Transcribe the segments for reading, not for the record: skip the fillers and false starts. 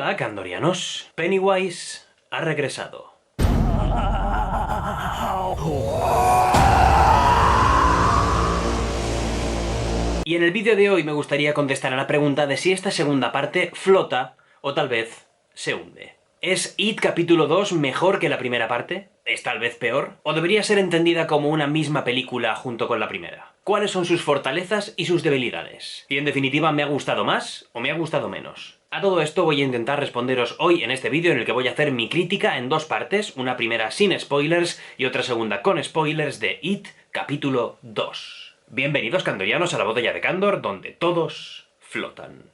Hola, Candorianos. Pennywise ha regresado. Y en el vídeo de hoy me gustaría contestar a la pregunta de si esta segunda parte flota o tal vez se hunde. ¿Es It capítulo 2 mejor que la primera parte? ¿Es tal vez peor? ¿O debería ser entendida como una misma película junto con la primera? ¿Cuáles son sus fortalezas y sus debilidades? Y en definitiva, ¿me ha gustado más o me ha gustado menos? A todo esto voy a intentar responderos hoy en este vídeo en el que voy a hacer mi crítica en dos partes, una primera sin spoilers y otra segunda con spoilers de It capítulo 2. Bienvenidos, candorianos, a la botella de Candor, donde todos flotan.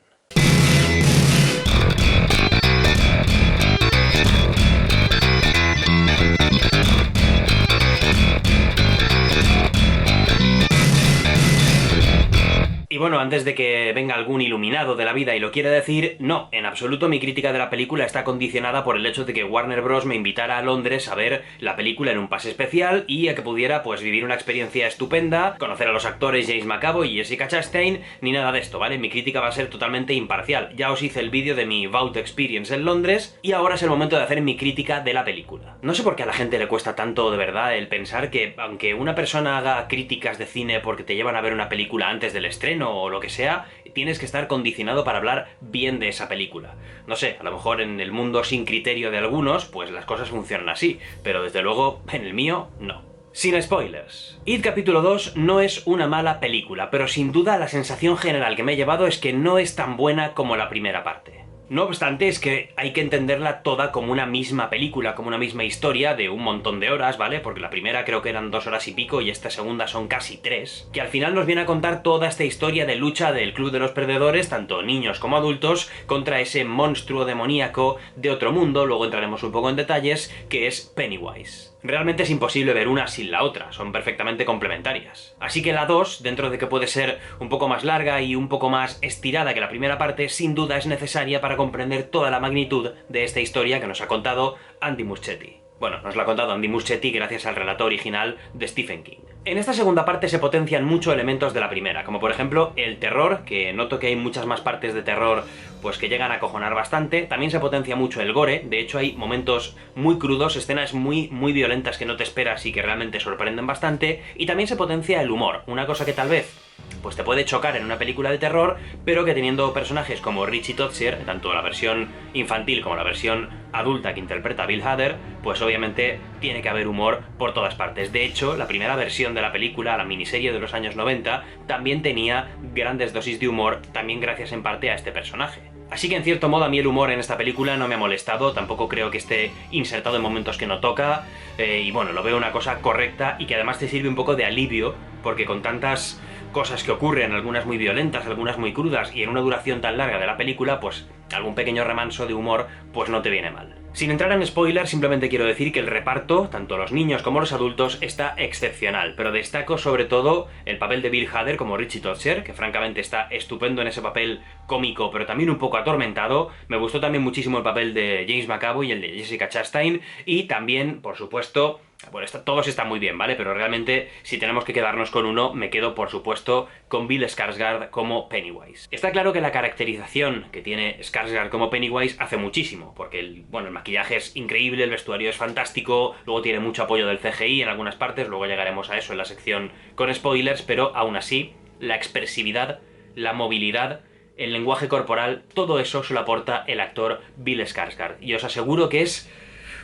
Y bueno, antes de que venga algún iluminado de la vida y lo quiera decir, no, en absoluto mi crítica de la película está condicionada por el hecho de que Warner Bros. Me invitara a Londres a ver la película en un pase especial y a que pudiera, pues, vivir una experiencia estupenda, conocer a los actores James McAvoy y Jessica Chastain, ni nada de esto, ¿vale? Mi crítica va a ser totalmente imparcial. Ya os hice el vídeo de mi Vault Experience en Londres y ahora es el momento de hacer mi crítica de la película. No sé por qué a la gente le cuesta tanto, de verdad, el pensar que, aunque una persona haga críticas de cine porque te llevan a ver una película antes del estreno o lo que sea, tienes que estar condicionado para hablar bien de esa película. No sé, a lo mejor en el mundo sin criterio de algunos, pues las cosas funcionan así, pero desde luego en el mío, no. Sin spoilers. It capítulo 2 no es una mala película, pero sin duda la sensación general que me he llevado es que no es tan buena como la primera parte. No obstante, es que hay que entenderla toda como una misma película, como una misma historia de un montón de horas, ¿vale? Porque la primera creo que eran 2 horas y pico y esta segunda son casi 3, que al final nos viene a contar toda esta historia de lucha del Club de los Perdedores, tanto niños como adultos, contra ese monstruo demoníaco de otro mundo, luego entraremos un poco en detalles, que es Pennywise. Realmente es imposible ver una sin la otra, son perfectamente complementarias. Así que la 2, dentro de que puede ser un poco más larga y un poco más estirada que la primera parte, sin duda es necesaria para comprender toda la magnitud de esta historia que nos ha contado Andy Muschietti. Bueno, nos la ha contado Andy Muschietti gracias al relato original de Stephen King. En esta segunda parte se potencian mucho elementos de la primera, como por ejemplo el terror, que noto que hay muchas más partes de terror pues que llegan a acojonar bastante. También se potencia mucho el gore, de hecho hay momentos muy crudos, escenas muy violentas que no te esperas y que realmente sorprenden bastante. Y también se potencia el humor, una cosa que tal vez pues te puede chocar en una película de terror, pero que teniendo personajes como Richie Tozier, tanto la versión infantil como la versión adulta que interpreta a Bill Hader, pues obviamente tiene que haber humor por todas partes. De hecho, la primera versión de la película, la miniserie de los años 90, también tenía grandes dosis de humor, también gracias en parte a este personaje. Así que en cierto modo a mí el humor en esta película no me ha molestado, tampoco creo que esté insertado en momentos que no toca, y bueno, lo veo una cosa correcta y que además te sirve un poco de alivio, porque con tantas cosas que ocurren, algunas muy violentas, algunas muy crudas, y en una duración tan larga de la película, pues algún pequeño remanso de humor pues no te viene mal. Sin entrar en spoilers, simplemente quiero decir que el reparto, tanto los niños como los adultos, está excepcional, pero destaco sobre todo el papel de Bill Hader como Richie Tozier, que francamente está estupendo en ese papel cómico, pero también un poco atormentado. Me gustó también muchísimo el papel de James McAvoy y el de Jessica Chastain, y también, por supuesto, bueno, todos están muy bien, ¿vale? Pero realmente, si tenemos que quedarnos con uno, me quedo, por supuesto, con Bill Skarsgård como Pennywise. Está claro que la caracterización que tiene Skarsgård como Pennywise hace muchísimo, porque el maquillaje es increíble, el vestuario es fantástico, luego tiene mucho apoyo del CGI en algunas partes, luego llegaremos a eso en la sección con spoilers, pero aún así, la expresividad, la movilidad, el lenguaje corporal, todo eso se lo aporta el actor Bill Skarsgård. Y os aseguro que es,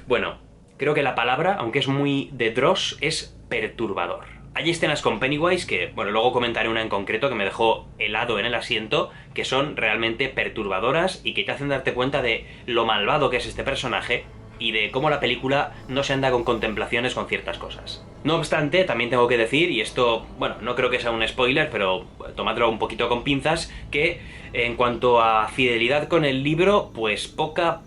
bueno, creo que la palabra, aunque es muy de Dross, es perturbador. Hay escenas con Pennywise que, bueno, luego comentaré una en concreto que me dejó helado en el asiento, que son realmente perturbadoras y que te hacen darte cuenta de lo malvado que es este personaje y de cómo la película no se anda con contemplaciones con ciertas cosas. No obstante, también tengo que decir, y esto, bueno, no creo que sea un spoiler, pero tomadlo un poquito con pinzas, que en cuanto a fidelidad con el libro, pues poca.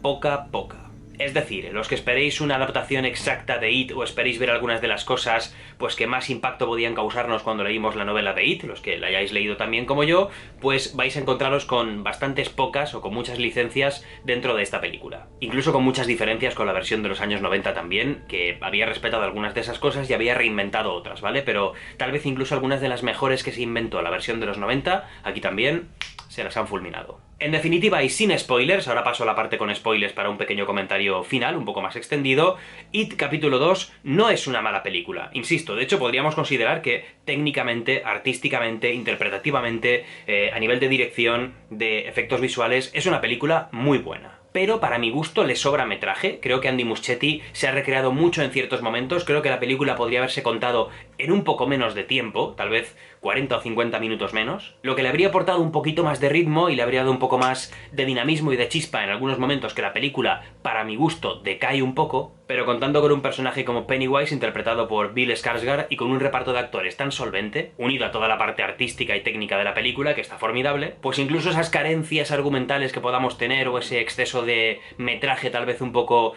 Es decir, los que esperéis una adaptación exacta de It o esperéis ver algunas de las cosas pues que más impacto podían causarnos cuando leímos la novela de It, los que la hayáis leído también como yo, pues vais a encontraros con bastantes pocas o con muchas licencias dentro de esta película. Incluso con muchas diferencias con la versión de los años 90 también, que había respetado algunas de esas cosas y había reinventado otras, ¿vale? Pero tal vez incluso algunas de las mejores que se inventó la versión de los 90, aquí también se las han fulminado. En definitiva y sin spoilers, ahora paso a la parte con spoilers para un pequeño comentario final, un poco más extendido, It capítulo 2 no es una mala película. Insisto, de hecho podríamos considerar que técnicamente, artísticamente, interpretativamente, a nivel de dirección, de efectos visuales, es una película muy buena. Pero para mi gusto le sobra metraje. Creo que Andy Muschietti se ha recreado mucho en ciertos momentos. Creo que la película podría haberse contado en un poco menos de tiempo, tal vez 40 o 50 minutos menos, lo que le habría aportado un poquito más de ritmo y le habría dado un poco más de dinamismo y de chispa en algunos momentos que la película, para mi gusto, decae un poco, pero contando con un personaje como Pennywise interpretado por Bill Skarsgård y con un reparto de actores tan solvente, unido a toda la parte artística y técnica de la película, que está formidable, pues incluso esas carencias argumentales que podamos tener o ese exceso de metraje tal vez un poco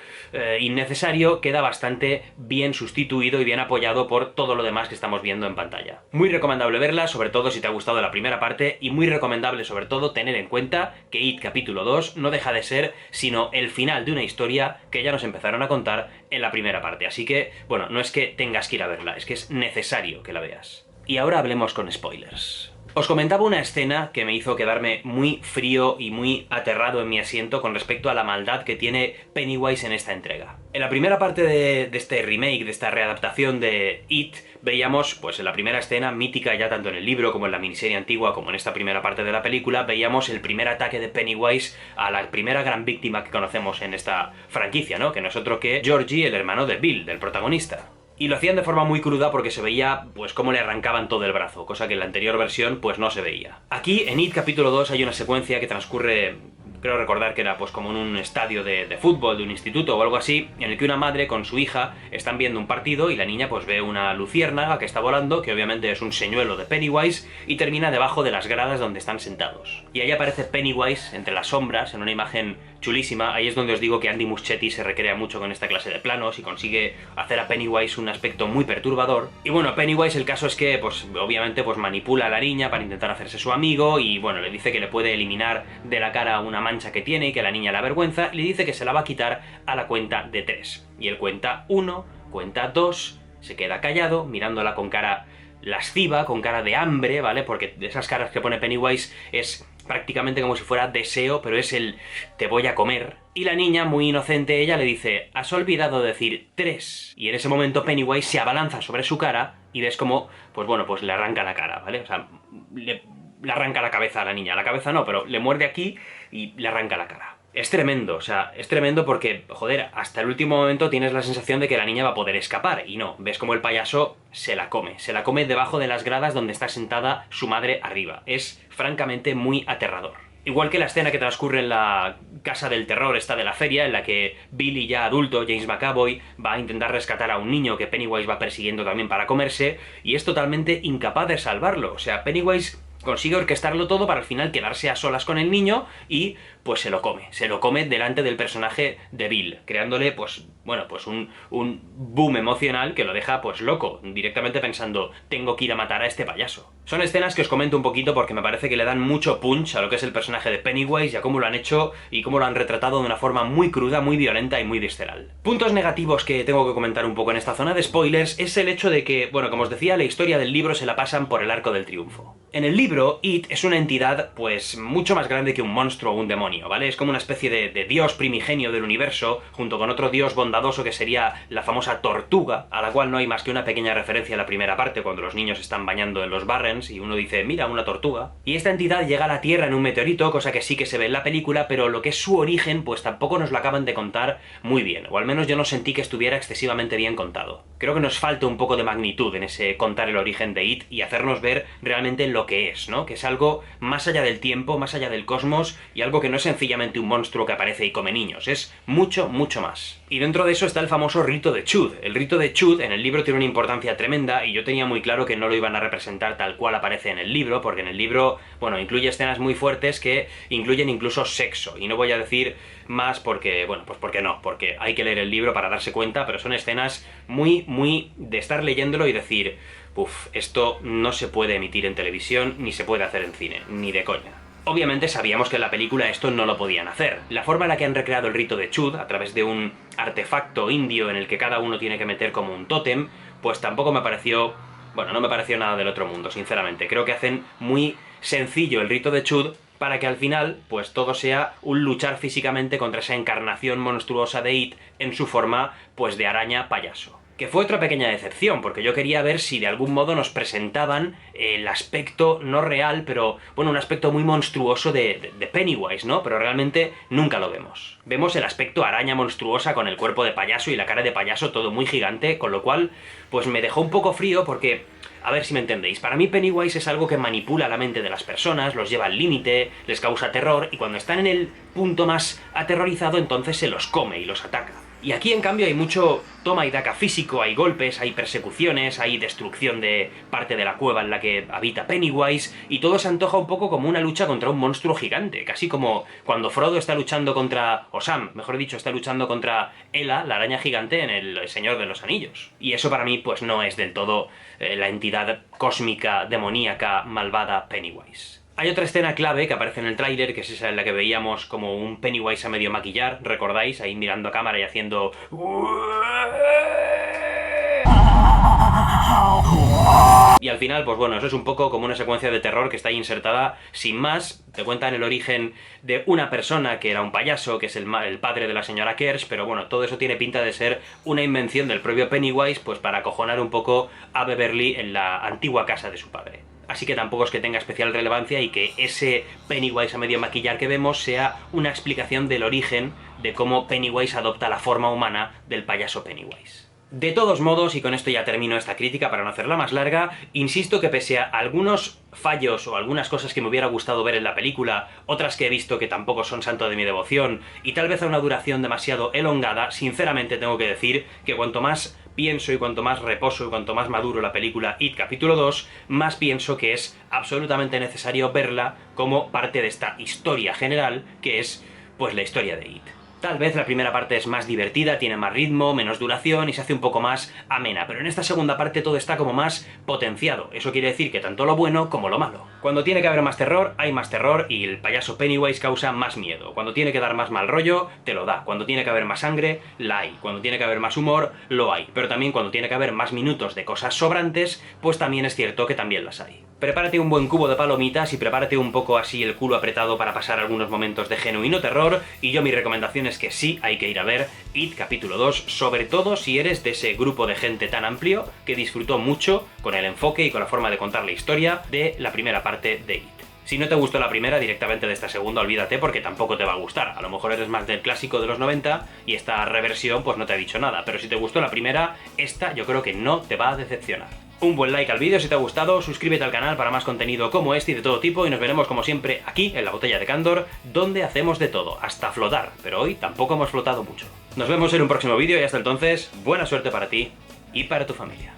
innecesario, queda bastante bien sustituido y bien apoyado por todo lo demás que estamos viendo en pantalla. Muy recomendable verla, sobre todo si te ha gustado la primera parte, y muy recomendable sobre todo tener en cuenta que It capítulo 2 no deja de ser sino el final de una historia que ya nos empezaron a contar en la primera parte. Así que, bueno, no es que tengas que ir a verla, es que es necesario que la veas. Y ahora hablemos con spoilers. Os comentaba una escena que me hizo quedarme muy frío y muy aterrado en mi asiento con respecto a la maldad que tiene Pennywise en esta entrega. En la primera parte de este remake, de esta readaptación de It, veíamos, pues en la primera escena, mítica ya tanto en el libro como en la miniserie antigua, como en esta primera parte de la película, veíamos el primer ataque de Pennywise a la primera gran víctima que conocemos en esta franquicia, ¿no? Que no es otro que Georgie, el hermano de Bill, del protagonista. Y lo hacían de forma muy cruda porque se veía, pues, cómo le arrancaban todo el brazo, cosa que en la anterior versión, pues, no se veía. Aquí, en It capítulo 2, hay una secuencia que transcurre, creo recordar que era, pues, como en un estadio de fútbol, de un instituto o algo así, en el que una madre con su hija están viendo un partido y la niña, pues, ve una luciérnaga que está volando, que obviamente es un señuelo de Pennywise, y termina debajo de las gradas donde están sentados. Y ahí aparece Pennywise entre las sombras, en una imagen chulísima. Ahí es donde os digo que Andy Muschietti se recrea mucho con esta clase de planos y consigue hacer a Pennywise un aspecto muy perturbador. Y bueno, Pennywise, el caso es que, pues obviamente, pues manipula a la niña para intentar hacerse su amigo y bueno, le dice que le puede eliminar de la cara una mancha que tiene y que a la niña le avergüenza, y le dice que se la va a quitar a la cuenta de 3. Y él cuenta 1, cuenta 2, se queda callado, mirándola con cara lasciva, con cara de hambre, ¿vale? Porque de esas caras que pone Pennywise es prácticamente como si fuera deseo, pero es el te voy a comer. Y la niña, muy inocente, ella le dice, has olvidado decir 3. Y en ese momento Pennywise se abalanza sobre su cara y ves como, pues bueno, pues le arranca la cara, ¿vale? O sea, le arranca la cabeza a la niña. La cabeza no, pero le muerde aquí y le arranca la cara. Es tremendo, o sea, es tremendo porque, joder, hasta el último momento tienes la sensación de que la niña va a poder escapar, y no, ves como el payaso se la come debajo de las gradas donde está sentada su madre arriba. Es francamente muy aterrador. Igual que la escena que transcurre en la casa del terror esta de la feria, en la que Billy, ya adulto, James McAvoy, va a intentar rescatar a un niño que Pennywise va persiguiendo también para comerse, y es totalmente incapaz de salvarlo. O sea, Pennywise consigue orquestarlo todo para al final quedarse a solas con el niño y pues se lo come delante del personaje de Bill, creándole pues, bueno, pues un boom emocional que lo deja pues loco, directamente pensando, tengo que ir a matar a este payaso. Son escenas que os comento un poquito porque me parece que le dan mucho punch a lo que es el personaje de Pennywise y a cómo lo han hecho y cómo lo han retratado de una forma muy cruda, muy violenta y muy visceral. Puntos negativos que tengo que comentar un poco en esta zona de spoilers es el hecho de que, bueno, como os decía, la historia del libro se la pasan por el arco del triunfo. En el libro, It es una entidad, pues, mucho más grande que un monstruo o un demonio, ¿vale? Es como una especie de dios primigenio del universo, junto con otro dios bondadoso que sería la famosa tortuga, a la cual no hay más que una pequeña referencia en la primera parte, cuando los niños están bañando en los Barrens y uno dice, mira, una tortuga. Y esta entidad llega a la Tierra en un meteorito, cosa que sí que se ve en la película, pero lo que es su origen, pues tampoco nos lo acaban de contar muy bien, o al menos yo no sentí que estuviera excesivamente bien contado. Creo que nos falta un poco de magnitud en ese contar el origen de It y hacernos ver realmente lo que es, ¿no? Que es algo más allá del tiempo, más allá del cosmos, y algo que no es sencillamente un monstruo que aparece y come niños, es mucho, mucho más. Y dentro de eso está el famoso rito de Chud. El rito de Chud en el libro tiene una importancia tremenda y yo tenía muy claro que no lo iban a representar tal cual aparece en el libro, porque en el libro, bueno, incluye escenas muy fuertes que incluyen incluso sexo, y no voy a decir más porque, bueno, pues porque no, porque hay que leer el libro para darse cuenta, pero son escenas muy, muy de estar leyéndolo y decir, uff, esto no se puede emitir en televisión, ni se puede hacer en cine, ni de coña. Obviamente sabíamos que en la película esto no lo podían hacer. La forma en la que han recreado el rito de Chud, a través de un artefacto indio en el que cada uno tiene que meter como un tótem, pues tampoco me pareció... Bueno, no me pareció nada del otro mundo, sinceramente. Creo que hacen muy sencillo el rito de Chud para que al final, pues todo sea un luchar físicamente contra esa encarnación monstruosa de It en su forma, pues de araña payaso. Que fue otra pequeña decepción, porque yo quería ver si de algún modo nos presentaban el aspecto no real, pero bueno, un aspecto muy monstruoso de Pennywise, ¿no? Pero realmente nunca lo vemos. Vemos el aspecto araña monstruosa con el cuerpo de payaso y la cara de payaso, todo muy gigante, con lo cual, pues me dejó un poco frío porque, a ver si me entendéis, para mí Pennywise es algo que manipula la mente de las personas, los lleva al límite, les causa terror, y cuando están en el punto más aterrorizado, entonces se los come y los ataca. Y aquí, en cambio, hay mucho toma y daca físico, hay golpes, hay persecuciones, hay destrucción de parte de la cueva en la que habita Pennywise, y todo se antoja un poco como una lucha contra un monstruo gigante, casi como cuando Frodo está luchando contra, o Sam, mejor dicho, está luchando contra Ela, la araña gigante, en El Señor de los Anillos. Y eso para mí, pues no es del todo la entidad cósmica, demoníaca, malvada Pennywise. Hay otra escena clave que aparece en el tráiler, que es esa en la que veíamos como un Pennywise a medio maquillar, ¿recordáis? Ahí mirando a cámara y haciendo... Y al final, pues bueno, eso es un poco como una secuencia de terror que está ahí insertada sin más. Te cuentan el origen de una persona que era un payaso, que es el padre de la señora Kersh, pero bueno, todo eso tiene pinta de ser una invención del propio Pennywise, pues para acojonar un poco a Beverly en la antigua casa de su padre. Así que tampoco es que tenga especial relevancia y que ese Pennywise a medio maquillar que vemos sea una explicación del origen de cómo Pennywise adopta la forma humana del payaso Pennywise. De todos modos, y con esto ya termino esta crítica para no hacerla más larga, insisto que pese a algunos fallos o algunas cosas que me hubiera gustado ver en la película, otras que he visto que tampoco son santo de mi devoción, y tal vez a una duración demasiado elongada, sinceramente tengo que decir que cuanto más pienso y cuanto más reposo y cuanto más maduro la película It capítulo 2, más pienso que es absolutamente necesario verla como parte de esta historia general, que es, pues, la historia de It. Tal vez la primera parte es más divertida, tiene más ritmo, menos duración y se hace un poco más amena, pero en esta segunda parte todo está como más potenciado. Eso quiere decir que tanto lo bueno como lo malo. Cuando tiene que haber más terror, hay más terror y el payaso Pennywise causa más miedo. Cuando tiene que dar más mal rollo, te lo da. Cuando tiene que haber más sangre, la hay. Cuando tiene que haber más humor, lo hay. Pero también cuando tiene que haber más minutos de cosas sobrantes, pues también es cierto que también las hay. Prepárate un buen cubo de palomitas y prepárate un poco así el culo apretado para pasar algunos momentos de genuino terror, y yo mi recomendación es que sí hay que ir a ver It capítulo 2, sobre todo si eres de ese grupo de gente tan amplio que disfrutó mucho con el enfoque y con la forma de contar la historia de la primera parte de It. Si no te gustó la primera, directamente de esta segunda olvídate porque tampoco te va a gustar. A lo mejor eres más del clásico de los 90 y esta reversión pues no te ha dicho nada, pero si te gustó la primera, esta yo creo que no te va a decepcionar. Un buen like al vídeo si te ha gustado, suscríbete al canal para más contenido como este y de todo tipo, y nos veremos como siempre aquí en La Botella de Candor, donde hacemos de todo, hasta flotar, pero hoy tampoco hemos flotado mucho. Nos vemos en un próximo vídeo y hasta entonces, buena suerte para ti y para tu familia.